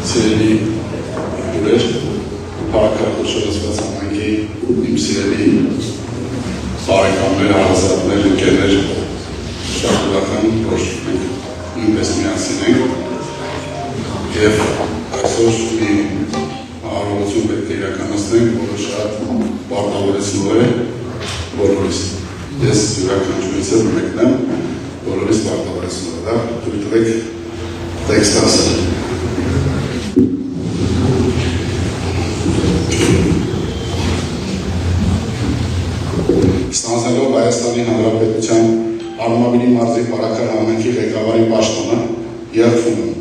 Սիրելի ուներ, հարակարգ շրջացված համայնքի իմ սիրելի բարեկամներ, հարազատներ, ընկերներ, շատ ուրախան, որ մենք նույնպես միասին ենք և այսօր մի հարողություն պետք է իրականացնենք, որը շատ պարտավորեցնող է բոլորիս։ Ես յուրաքանչյուրից եմ մեկնեմ, բոլորիս պարտավորեցնող է, դա թույլ տվեք տեքստ ասել։ Ստանձնելով Հայաստանի Հանրապետության Արմավիրի մարզի Փարաքար համայնքի ղեկավարի պաշտոնը երդվում եմ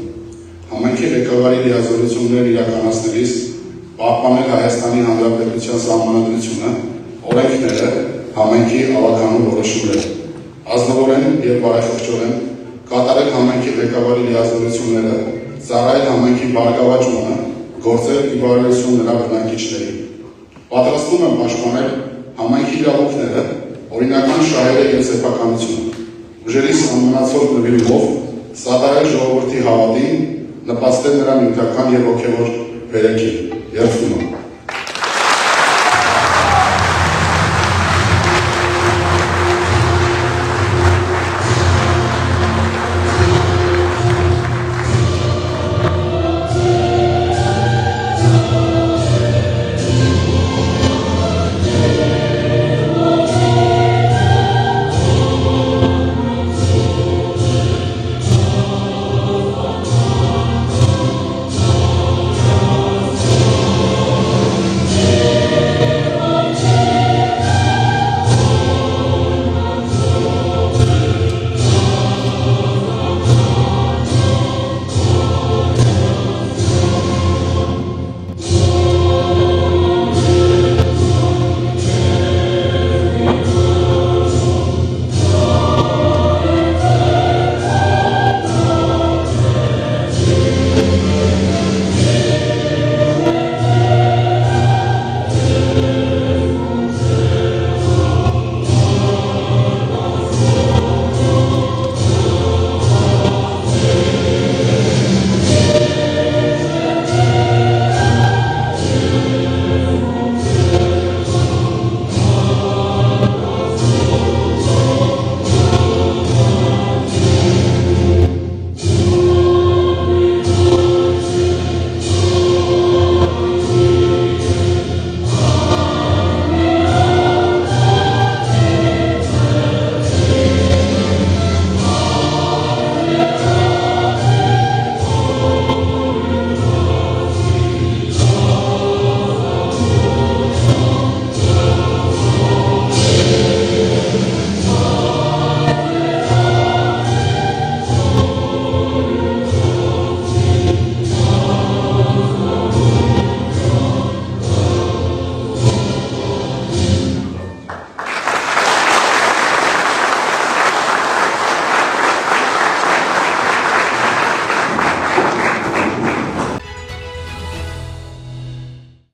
համայնքի ղեկավարի լիազորություններն իրականացնելիս պահպանել Հայաստանի Հանրապետության սահմանադրությունը, օրենքները, համայնքի ավականու որոշումները, ազնվորեն և բարեխղճորեն կատարել համայնքի ղեկավարի լիազորությունները, ծառայել համայնքի բարգավաճմանը, գործել ի բարօրություն նրա բնակիչների։ Պատրաստվում եմ պաշտպանել համայնքի իրավունքները, օրինական շահերը և սեփականությունը, ուժերիս անմնացող նվիրումով սատարել ժողովրդի հավատին, նպաստել նրա նյութական և հոգևոր բերեքին։ Երդվում եմ։